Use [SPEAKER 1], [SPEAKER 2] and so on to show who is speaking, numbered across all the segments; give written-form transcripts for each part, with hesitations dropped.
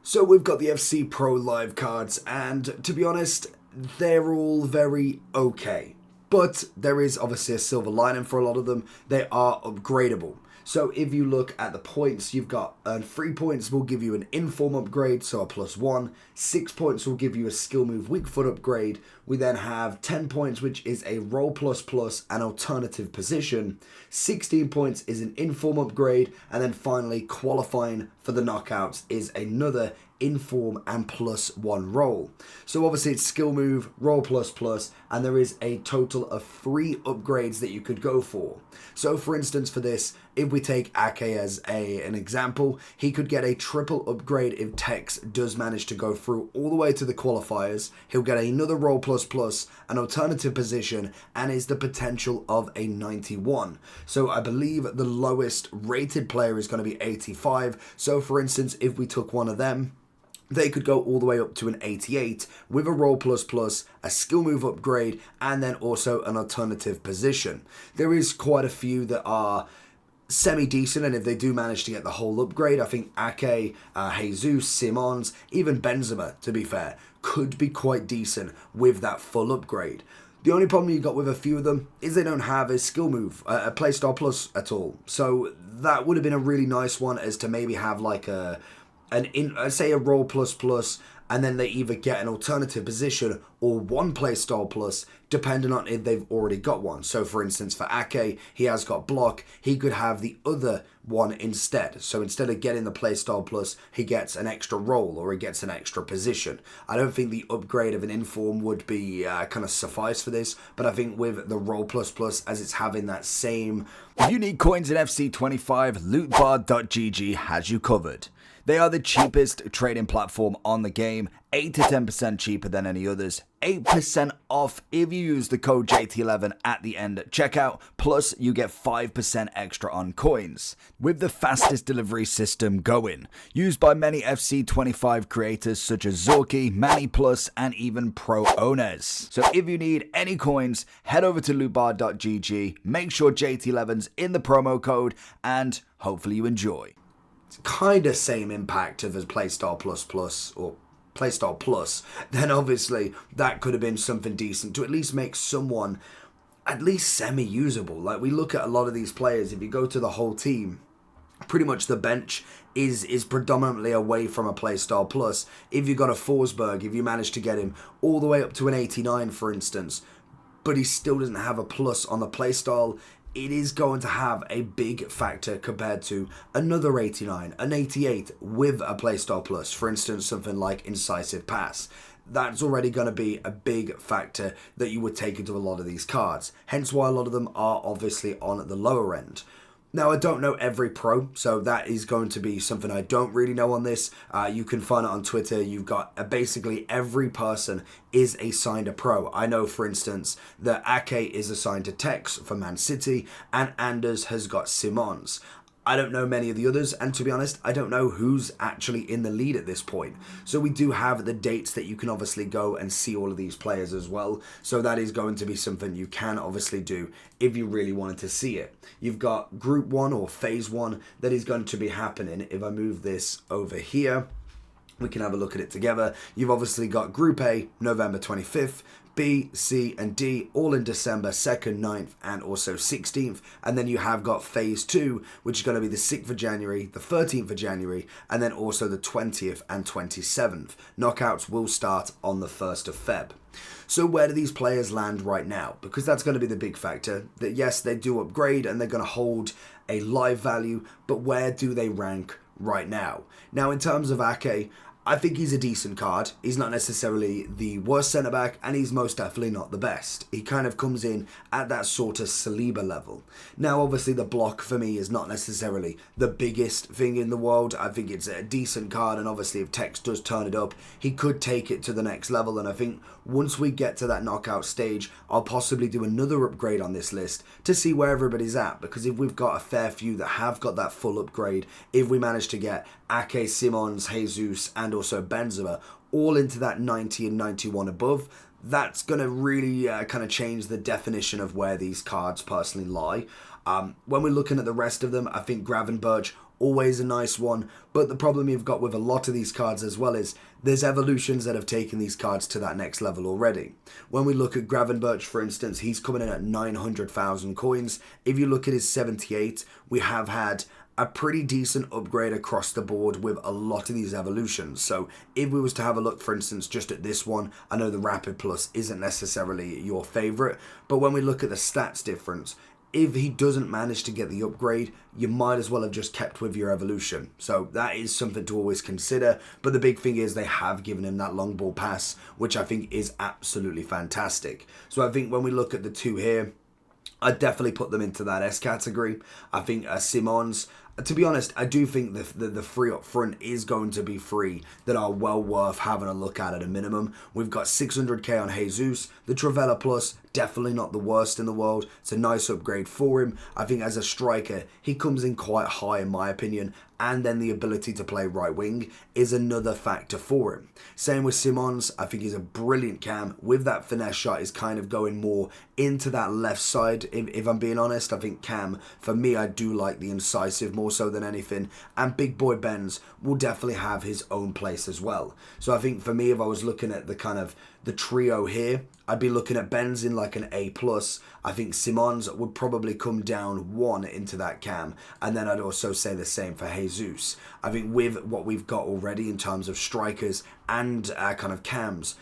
[SPEAKER 1] So we've got the FC Pro Live cards, and to be honest, they're all very okay. But there is obviously a silver lining for a lot of them. They are upgradable. So if you look at the points, you've got 3 points will give you an inform upgrade, so a +1. 6 points will give you a skill move weak foot upgrade. We then have 10 points, which is a roll plus an alternative position. 16 points is an inform upgrade, and then finally qualifying for the knockouts is another inform and +1 roll. So obviously it's skill move, roll and there is a total of 3 upgrades that you could go for. So for instance, for this, if we take Ake as an example, he could get a triple upgrade if Tex does manage to go through all the way to the qualifiers. He'll get another roll an alternative position, and is the potential of a 91. So I believe the lowest rated player is going to be 85. So for instance, if we took one of them, they could go all the way up to an 88 with a roll a skill move upgrade, and then also an alternative position. There is quite a few that are semi-decent, and if they do manage to get the whole upgrade, I think Ake, Jesus, Simons, even Benzema, to be fair, could be quite decent with that full upgrade. The only problem you got with a few of them is they don't have a skill move, a playstyle plus at all. So that would have been a really nice one, as to maybe have like a roll and then they either get an alternative position or one playstyle plus, depending on if they've already got one. So for instance, for Ake, he has got block, he could have the other one instead. So instead of getting the playstyle plus, he gets an extra roll or he gets an extra position. I don't think the upgrade of an inform would be kind of suffice for this, but I think with the roll as it's having that same...
[SPEAKER 2] If you need coins in FC25, Lootbar.gg has you covered. They are the cheapest trading platform on the game, 8 to 10% cheaper than any others, 8% off if you use the code JT11 at the end at checkout, plus you get 5% extra on coins, with the fastest delivery system going, used by many FC25 creators such as Zorky, Manny Plus, and even pro owners. So if you need any coins, head over to lootbar.gg, make sure JT11's in the promo code, and hopefully you enjoy.
[SPEAKER 1] Kind of same impact of a playstyle plus or playstyle plus, then obviously that could have been something decent to at least make someone at least semi-usable. Like, we look at a lot of these players, if you go to the whole team, pretty much the bench is predominantly away from a playstyle plus. If you got a Forsberg, if you manage to get him all the way up to an 89, for instance, but he still doesn't have a plus on the playstyle, it is going to have a big factor compared to another 89, an 88 with a playstyle plus. For instance, something like Incisive Pass. That's already going to be a big factor that you would take into a lot of these cards. Hence why a lot of them are obviously on the lower end. Now, I don't know every pro, so that is going to be something I don't really know on this. You can find it on Twitter. You've got basically every person is assigned a pro. I know, for instance, that Ake is assigned to Tex for Man City, and Anders has got Simons. I don't know many of the others, and to be honest, I don't know who's actually in the lead at this point. So we do have the dates that you can obviously go and see all of these players as well. So that is going to be something you can obviously do if you really wanted to see it. You've got Group 1 or Phase 1 that is going to be happening. If I move this over here, we can have a look at it together. You've obviously got Group A, November 25th, B, C, and D, all in December 2nd, 9th, and also 16th. And then you have got Phase 2, which is going to be the 6th of January, the 13th of January, and then also the 20th and 27th. Knockouts will start on the 1st of Feb. So where do these players land right now? Because that's going to be the big factor. That yes, they do upgrade and they're going to hold a live value, but where do they rank right now? Now, in terms of Ake, I think he's a decent card. He's not necessarily the worst centre-back, and he's most definitely not the best. He kind of comes in at that sort of Saliba level. Now, obviously, the block for me is not necessarily the biggest thing in the world. I think it's a decent card, and obviously, if Tex does turn it up, he could take it to the next level, and I think once we get to that knockout stage, I'll possibly do another upgrade on this list to see where everybody's at, because if we've got a fair few that have got that full upgrade, if we manage to get Ake, Simons, Jesus, and also Benzema all into that 90 and 91 above, that's going to really kind of change the definition of where these cards personally lie. When we're looking at the rest of them, I think Gravenberch always a nice one. But the problem you've got with a lot of these cards as well is there's evolutions that have taken these cards to that next level already. When we look at Gravenberch, for instance, he's coming in at 900,000 coins. If you look at his 78, we have had a pretty decent upgrade across the board with a lot of these evolutions. So if we was to have a look, for instance, just at this one, I know the Rapid Plus isn't necessarily your favorite, but when we look at the stats difference, if he doesn't manage to get the upgrade, you might as well have just kept with your evolution. So that is something to always consider. But the big thing is they have given him that long ball pass, which I think is absolutely fantastic. So I think when we look at the two here, I'd definitely put them into that S category. I think Simons, to be honest, I do think the free up front is going to be free that are well worth having a look at a minimum. We've got 600k on Jesus. The Travella Plus, definitely not the worst in the world. It's a nice upgrade for him. I think as a striker, he comes in quite high in my opinion. And then the ability to play right wing is another factor for him. Same with Simons. I think he's a brilliant cam. With that finesse shot, is kind of going more into that left side. If I'm being honest, I think Cam, for me, I do like the incisive more so than anything. And Big Boy Benz will definitely have his own place as well. So I think for me, if I was looking at the kind of the trio here, I'd be looking at Benz in like an A+. I think Simons would probably come down one into that cam. And then I'd also say the same for Jesus. I think with what we've got already in terms of strikers and kind of cams,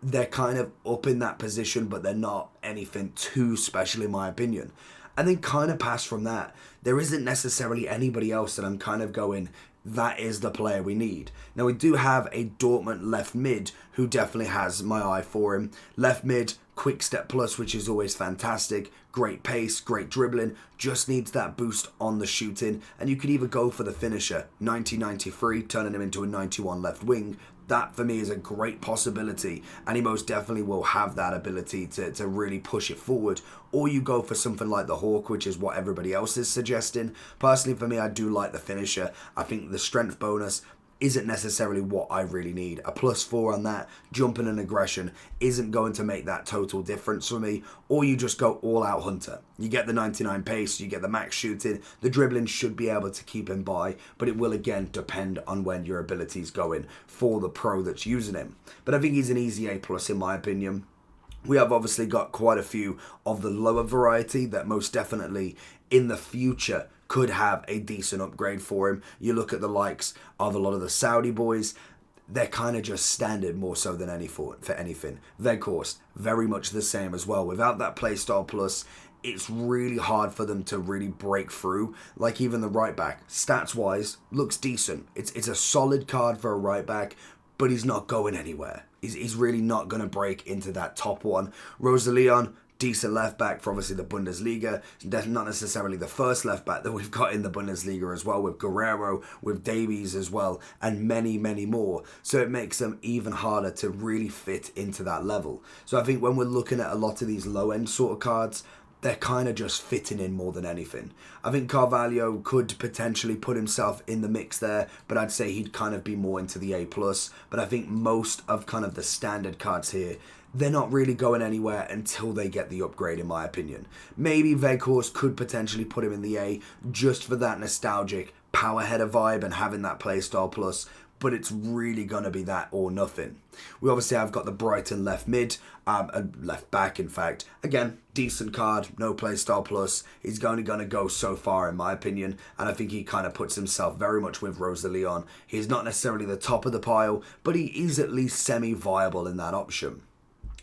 [SPEAKER 1] they're kind of up in that position, but they're not anything too special in my opinion. And then kind of past from that, there isn't necessarily anybody else that I'm kind of going, that is the player we need. Now we do have a Dortmund left mid who definitely has my eye for him. Left mid, quick step plus, which is always fantastic. Great pace, great dribbling, just needs that boost on the shooting. And you could either go for the finisher, 90-93, turning him into a 91 left wing. That for me is a great possibility, and he most definitely will have that ability to really push it forward. Or you go for something like the Hawk, which is what everybody else is suggesting. Personally, for me, I do like the finisher. I think the strength bonus isn't necessarily what I really need. A +4 on that, jumping and aggression, isn't going to make that total difference for me. Or you just go all out hunter. You get the 99 pace, you get the max shooting, the dribbling should be able to keep him by, but it will again depend on when your ability's going for the pro that's using him. But I think he's an easy A+ in my opinion. We have obviously got quite a few of the lower variety that most definitely in the future could have a decent upgrade for him. You look at the likes of a lot of the Saudi boys, they're kind of just standard more so than for anything. Veghorst, very much the same as well. Without that playstyle plus, it's really hard for them to really break through. Like even the right back, stats wise, looks decent. It's a solid card for a right back, but he's not going anywhere. He's really not going to break into that top one. Rosalion, decent left back for obviously the Bundesliga. Not necessarily the first left back that we've got in the Bundesliga as well, with Guerrero, with Davies as well, and many, many more. So it makes them even harder to really fit into that level. So I think when we're looking at a lot of these low end sort of cards, they're kind of just fitting in more than anything. I think Carvalho could potentially put himself in the mix there, but I'd say he'd kind of be more into the A+. But I think most of kind of the standard cards here, they're not really going anywhere until they get the upgrade, in my opinion. Maybe Veghorst could potentially put him in the A just for that nostalgic power header vibe and having that playstyle plus, but it's really going to be that or nothing. We obviously have got the Brighton left mid, left back in fact. Again, decent card, no playstyle plus. He's only going to go so far in my opinion, and I think he kind of puts himself very much with Rosalion. He's not necessarily the top of the pile, but he is at least semi-viable in that option.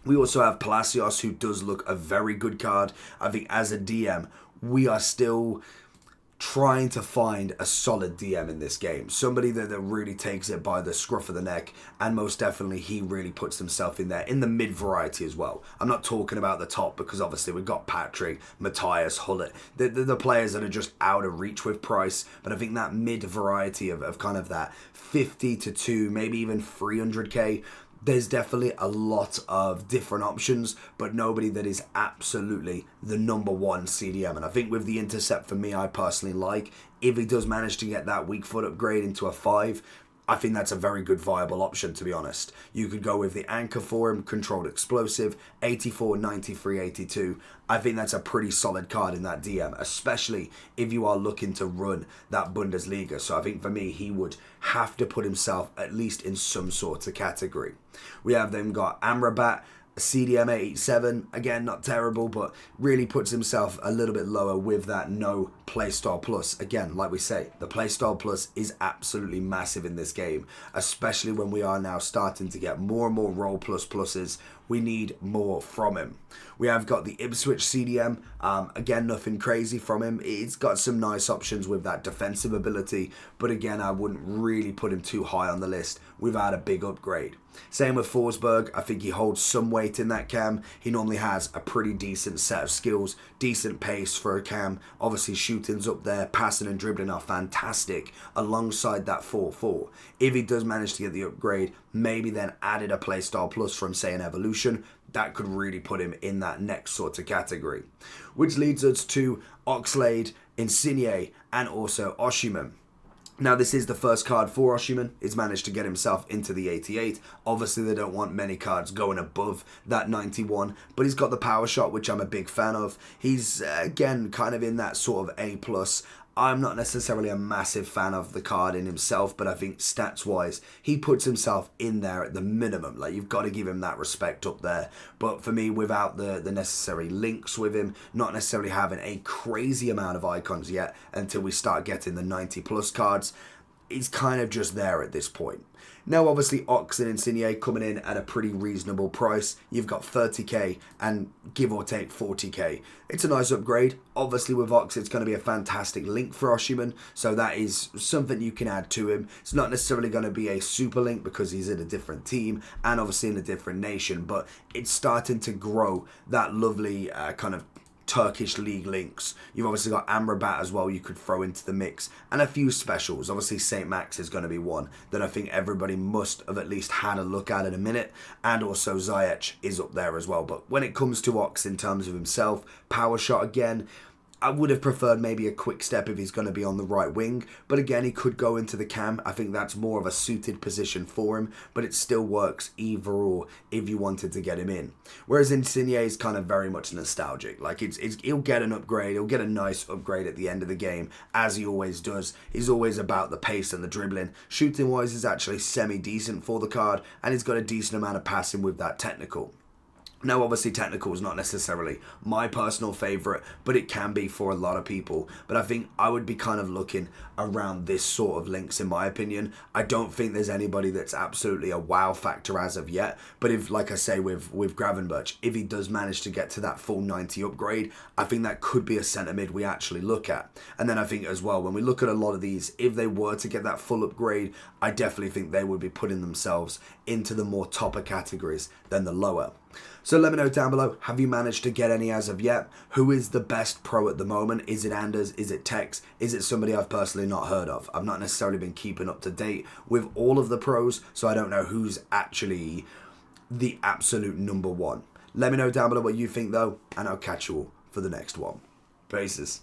[SPEAKER 1] We also have Palacios, who does look a very good card. I think as a DM, we are still trying to find a solid DM in this game. Somebody that really takes it by the scruff of the neck, and most definitely he really puts himself in there, in the mid variety as well. I'm not talking about the top, because obviously we've got Patrick, Matthias, Hullet, the players that are just out of reach with price, but I think that mid variety of kind of that 50 to 2, maybe even 300k, there's definitely a lot of different options, but nobody that is absolutely the number one CDM. And I think with the intercept, for me, I personally like, if he does manage to get that weak foot upgrade into a 5, I think that's a very good viable option, to be honest. You could go with the anchor for him, controlled explosive, 84, 93, 82. I think that's a pretty solid card in that DM, especially if you are looking to run that Bundesliga. So I think for me, he would have to put himself at least in some sort of category. We have then got Amrabat, CDM 87, again, not terrible, but really puts himself a little bit lower with that no playstyle plus. Again, like we say, the playstyle plus is absolutely massive in this game, especially when we are now starting to get more and more role plus pluses. We need more from him. We have got the Ipswich CDM. Again, nothing crazy from him. It's got some nice options with that defensive ability, but again, I wouldn't really put him too high on the list without a big upgrade. Same with Forsberg. I think he holds some weight in that cam. He normally has a pretty decent set of skills, decent pace for a cam. Obviously, shooting's up there, passing and dribbling are fantastic alongside that 4-4. If he does manage to get the upgrade, maybe then added a playstyle plus from, say, an evolution, that could really put him in that next sort of category. Which leads us to Oxlade, Insigne, and also Osimhen. Now, this is the first card for Osimhen. He's managed to get himself into the 88. Obviously, they don't want many cards going above that 91, but he's got the power shot, which I'm a big fan of. He's, again, kind of in that sort of A+. I'm not necessarily a massive fan of the card in himself, but I think stats-wise, he puts himself in there at the minimum. Like, you've got to give him that respect up there. But for me, without the necessary links with him, not necessarily having a crazy amount of icons yet until we start getting the 90+ cards, he's kind of just there at this point. Now, obviously, Ox and Insigne coming in at a pretty reasonable price. You've got 30k and give or take 40k. It's a nice upgrade. Obviously, with Ox, it's going to be a fantastic link for Osimhen, so that is something you can add to him. It's not necessarily going to be a super link because he's in a different team and obviously in a different nation, but it's starting to grow that lovely kind of Turkish league links. You've obviously got Amrabat as well you could throw into the mix, and a few specials. Obviously St. Max is going to be one that I think everybody must have at least had a look at in a minute, and also Ziyech is up there as well. But when it comes to Ox in terms of himself, power shot again, I would have preferred maybe a quick step if he's going to be on the right wing. But again, he could go into the cam. I think that's more of a suited position for him. But it still works either or if you wanted to get him in. Whereas Insigne is kind of very much nostalgic. Like, he'll get an upgrade. He'll get a nice upgrade at the end of the game, as he always does. He's always about the pace and the dribbling. Shooting-wise is actually semi-decent for the card. And he's got a decent amount of passing with that technical. Now, obviously, technical is not necessarily my personal favourite, but it can be for a lot of people. But I think I would be kind of looking around this sort of links, in my opinion. I don't think there's anybody that's absolutely a wow factor as of yet. But if, like I say, with Gravenberch, if he does manage to get to that full 90 upgrade, I think that could be a centre mid we actually look at. And then I think as well, when we look at a lot of these, if they were to get that full upgrade, I definitely think they would be putting themselves into the more topper categories than the lower. So let me know down below, have you managed to get any as of yet? Who is the best pro at the moment? Is it Anders? Is it Tex? Is it somebody I've personally not heard of? I've not necessarily been keeping up to date with all of the pros, so I don't know who's actually the absolute number one. Let me know down below what you think though, and I'll catch you all for the next one. Peace.